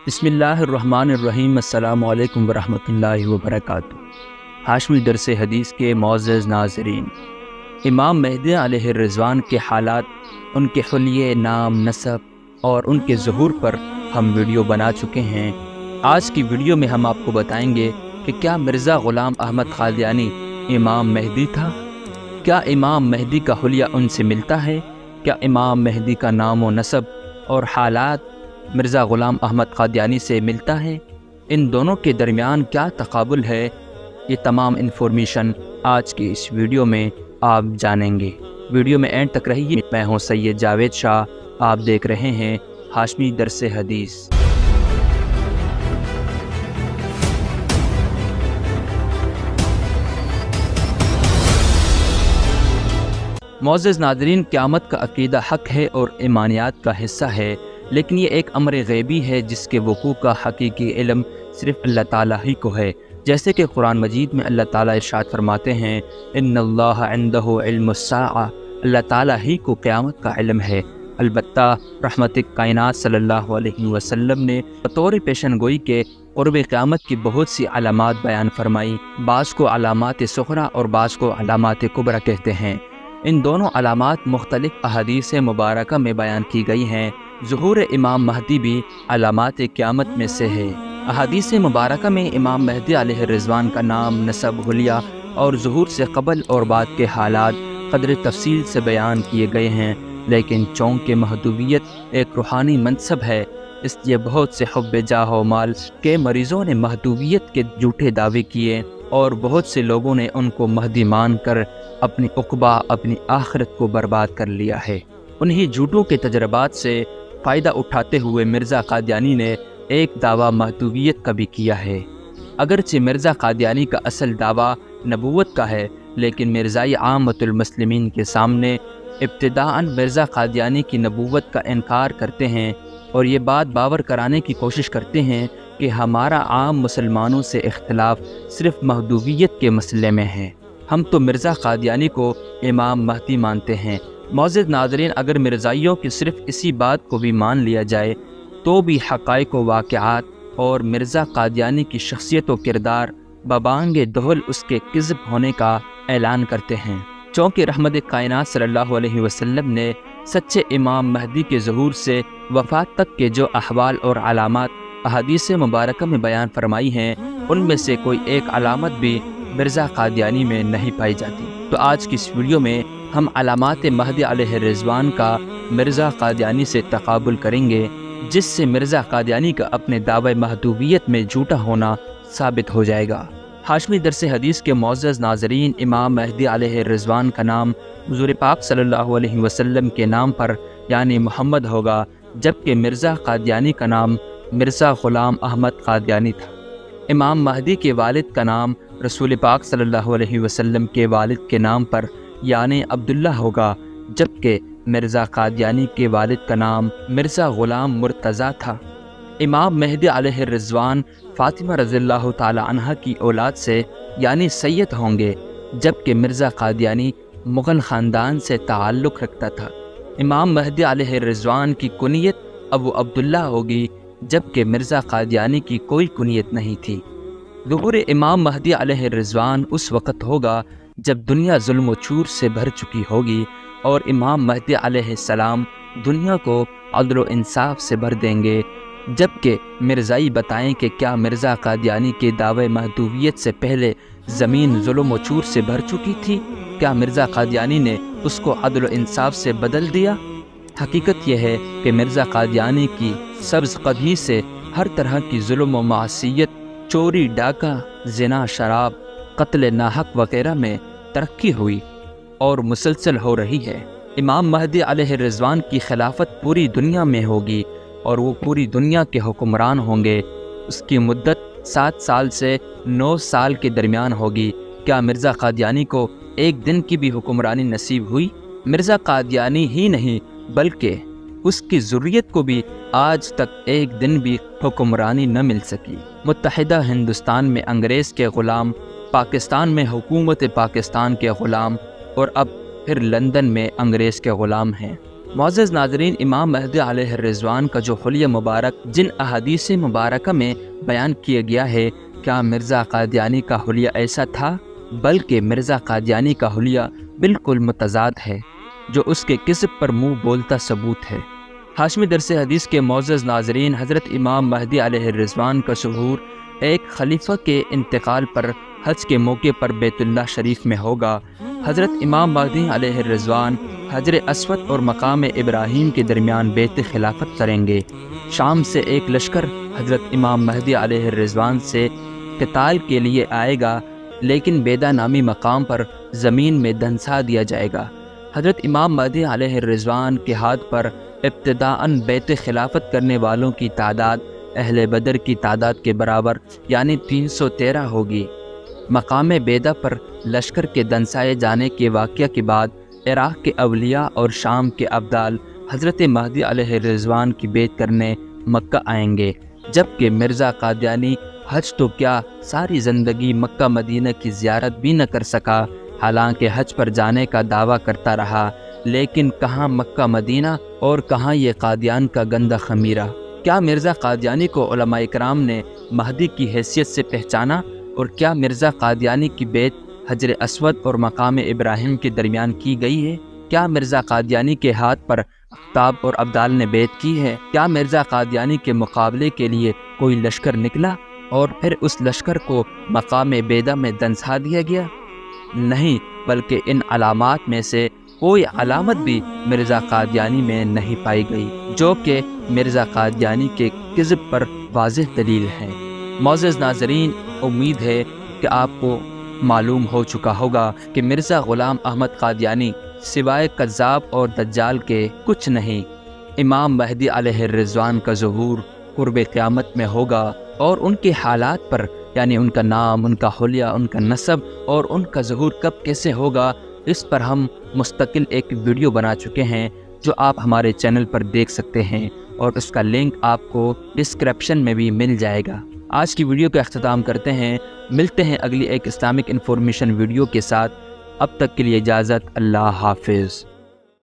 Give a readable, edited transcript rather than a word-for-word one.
بسم اللہ الرحمن الرحیم۔ السلام علیکم ورحمۃ اللہ وبرکاتہ۔ ہاشمی درس حدیث کے معزز ناظرین، امام مہدی علیہ الرضوان کے حالات، ان کے حلیے، نام، نسب اور ان کے ظہور پر ہم ویڈیو بنا چکے ہیں۔ آج کی ویڈیو میں ہم آپ کو بتائیں گے کہ کیا مرزا غلام احمد قادیانی امام مہدی تھا؟ کیا امام مہدی کا حلیہ ان سے ملتا ہے؟ کیا امام مہدی کا نام و نسب اور حالات مرزا غلام احمد قادیانی سے ملتا ہے؟ ان دونوں کے درمیان کیا تقابل ہے؟ یہ تمام انفارمیشن آج کی اس ویڈیو میں آپ جانیں گے۔ ویڈیو میں اینڈ تک رہیے۔ میں ہوں سید جاوید شاہ، آپ دیکھ رہے ہیں ہاشمی درس حدیث۔ معزز ناظرین، قیامت کا عقیدہ حق ہے اور ایمانیات کا حصہ ہے، لیکن یہ ایک امر غیبی ہے جس کے وقوع کا حقیقی علم صرف اللہ تعالیٰ ہی کو ہے۔ جیسے کہ قرآن مجید میں اللہ تعالیٰ ارشاد فرماتے ہیں، ان اللہ عندہ علم الساعہ، اللہ تعالیٰ ہی کو قیامت کا علم ہے۔ البتہ رحمت کائنات صلی اللہ علیہ وسلم نے بطور پیشن گوئی کے قرب قیامت کی بہت سی علامات بیان فرمائی۔ بعض کو علامات صغریٰ اور بعض کو علامات کبریٰ کہتے ہیں۔ ان دونوں علامات مختلف احادیث مبارکہ میں بیان کی گئی ہیں۔ ظہور امام مہدی بھی علامات قیامت میں سے ہے۔ احادیث مبارکہ میں امام مہدی علیہ الرضوان کا نام، نسب، حلیہ اور ظہور سے قبل اور بعد کے حالات قدر تفصیل سے بیان کیے گئے ہیں، لیکن چونکہ محدویت ایک روحانی منصب ہے، اس لیے بہت سے حب جاہ و مال کے مریضوں نے محدویت کے جھوٹے دعوے کیے اور بہت سے لوگوں نے ان کو مہدی مان کر اپنی عقبہ، اپنی آخرت کو برباد کر لیا ہے۔ انہی جھوٹوں کے تجربات سے فائدہ اٹھاتے ہوئے مرزا قادیانی نے ایک دعویٰ مہدویت کا بھی کیا ہے۔ اگرچہ مرزا قادیانی کا اصل دعویٰ نبوت کا ہے، لیکن مرزائی عامۃ المسلمین کے سامنے ابتداءً مرزا قادیانی کی نبوت کا انکار کرتے ہیں اور یہ بات باور کرانے کی کوشش کرتے ہیں کہ ہمارا عام مسلمانوں سے اختلاف صرف مہدویت کے مسئلے میں ہے، ہم تو مرزا قادیانی کو امام مہدی مانتے ہیں۔ معزز ناظرین، اگر مرزائیوں کی صرف اسی بات کو بھی مان لیا جائے تو بھی حقائق و واقعات اور مرزا قادیانی کی شخصیت و کردار ببانگ دہل اس کے کذب ہونے کا اعلان کرتے ہیں۔ چونکہ رحمت کائنات صلی اللہ علیہ وسلم نے سچے امام مہدی کے ظہور سے وفات تک کے جو احوال اور علامات احادیث مبارکہ میں بیان فرمائی ہیں، ان میں سے کوئی ایک علامت بھی مرزا قادیانی میں نہیں پائی جاتی۔ تو آج کی اس ویڈیو میں ہم علامات مہدی علیہ الرضوان کا مرزا قادیانی سے تقابل کریں گے، جس سے مرزا قادیانی کا اپنے دعوی مہدویت میں جھوٹا ہونا ثابت ہو جائے گا۔ ہاشمی درس حدیث کے معزز ناظرین، امام مہدی علیہ الرضوان کا نام حضور پاک صلی اللہ علیہ وسلم کے نام پر یعنی محمد ہوگا، جبکہ مرزا قادیانی کا نام مرزا غلام احمد قادیانی تھا۔ امام مہدی کے والد کا نام رسول پاک صلی اللہ علیہ وسلم کے والد کے نام پر یعنی عبداللہ ہوگا، جبکہ مرزا قادیانی کے والد کا نام مرزا غلام مرتضیٰ تھا۔ امام مہدی علیہ الرضوان فاطمہ رضی اللہ تعالی عنہ کی اولاد سے یعنی سید ہوں گے، جبکہ مرزا قادیانی مغل خاندان سے تعلق رکھتا تھا۔ امام مہدی علیہ الرضوان کی کنیت ابو عبداللہ ہوگی، جبکہ مرزا قادیانی کی کوئی کنیت نہیں تھی۔ ظہور امام مہدی علیہ الرضوان اس وقت ہوگا جب دنیا ظلم و چور سے بھر چکی ہوگی اور امام مہدی علیہ السلام دنیا کو عدل و انصاف سے بھر دیں گے۔ جبکہ مرزائی بتائیں کہ کیا مرزا قادیانی کے دعوے مہدویت سے پہلے زمین ظلم و چور سے بھر چکی تھی؟ کیا مرزا قادیانی نے اس کو عدل و انصاف سے بدل دیا؟ حقیقت یہ ہے کہ مرزا قادیانی کی سبز قدمی سے ہر طرح کی ظلم و معصیت، چوری، ڈاکہ، زنا، شراب، قتل ناحق وغیرہ میں ترقی ہوئی اور مسلسل ہو رہی ہے۔ امام مہدی علیہ الرضوان کی خلافت پوری دنیا میں ہوگی اور وہ پوری دنیا کے حکمران ہوں گے۔ اس کی مدت 7 سال سے 9 سال کے درمیان ہوگی۔ کیا مرزا قادیانی کو ایک دن کی بھی حکمرانی نصیب ہوئی؟ مرزا قادیانی ہی نہیں بلکہ اس کی ذریت کو بھی آج تک ایک دن بھی حکمرانی نہ مل سکی۔ متحدہ ہندوستان میں انگریز کے غلام، پاکستان میں حکومت پاکستان کے غلام اور اب پھر لندن میں انگریز کے غلام ہیں۔ معزز ناظرین، امام مہدی علیہ الرضوان کا جو حلیہ مبارک جن احادیث مبارکہ میں بیان کیا گیا ہے، کیا مرزا قادیانی کا حلیہ ایسا تھا؟ بلکہ مرزا قادیانی کا حلیہ بالکل متضاد ہے، جو اس کے کذب پر منہ بولتا ثبوت ہے۔ ہاشمی درس حدیث کے معزز ناظرین، حضرت امام مہدی علیہ الرضوان کا ظہور ایک خلیفہ کے انتقال پر حج کے موقع پر بیت اللہ شریف میں ہوگا۔ حضرت امام مہدی علیہ الرضوان حجر اسود اور مقام ابراہیم کے درمیان بیت خلافت کریں گے۔ شام سے ایک لشکر حضرت امام مہدی علیہ الرضوان سے قتال کے لیے آئے گا، لیکن بیدا نامی مقام پر زمین میں دھنسا دیا جائے گا۔ حضرت امام مہدی علیہ الرضوان کے ہاتھ پر ابتداءً بیت خلافت کرنے والوں کی تعداد اہل بدر کی تعداد کے برابر یعنی 313 ہوگی۔ مقام بیدا پر لشکر کے دنسائے جانے کے واقعہ کے بعد عراق کے اولیاء اور شام کے ابدال حضرت مہدی علیہ الرضوان کی بیعت کرنے مکہ آئیں گے، جبکہ مرزا قادیانی حج تو کیا ساری زندگی مکہ مدینہ کی زیارت بھی نہ کر سکا، حالانکہ حج پر جانے کا دعویٰ کرتا رہا، لیکن کہاں مکہ مدینہ اور کہاں یہ قادیان کا گندہ خمیرہ۔ کیا مرزا قادیانی کو علماء اکرام نے مہدی کی حیثیت سے پہچانا؟ اور کیا مرزا قادیانی کی بیعت حجر اسود اور مقام ابراہیم کے درمیان کی گئی ہے؟ کیا مرزا قادیانی کے ہاتھ پر اقطاب اور ابدال نے بیعت کی ہے؟ کیا مرزا قادیانی کے مقابلے کے لیے کوئی لشکر نکلا اور پھر اس لشکر کو مقام بیدا میں دنسا دیا گیا؟ نہیں، بلکہ ان علامات میں سے کوئی علامت بھی مرزا قادیانی میں نہیں پائی گئی، جو کہ مرزا قادیانی کے کذب پر واضح دلیل ہے۔ معزز ناظرین، امید ہے کہ آپ کو معلوم ہو چکا ہوگا کہ مرزا غلام احمد قادیانی سوائے کذاب اور دجال کے کچھ نہیں۔ امام مہدی علیہ الرضوان کا ظہور قرب قیامت میں ہوگا، اور ان کے حالات پر یعنی ان کا نام، ان کا حلیہ، ان کا نسب اور ان کا ظہور کب کیسے ہوگا، اس پر ہم مستقل ایک ویڈیو بنا چکے ہیں جو آپ ہمارے چینل پر دیکھ سکتے ہیں، اور اس کا لنک آپ کو ڈسکرپشن میں بھی مل جائے گا۔ آج کی ویڈیو کا اختتام کرتے ہیں، ملتے ہیں اگلی ایک اسلامک انفارمیشن ویڈیو کے ساتھ۔ اب تک کے لیے اجازت، اللہ حافظ۔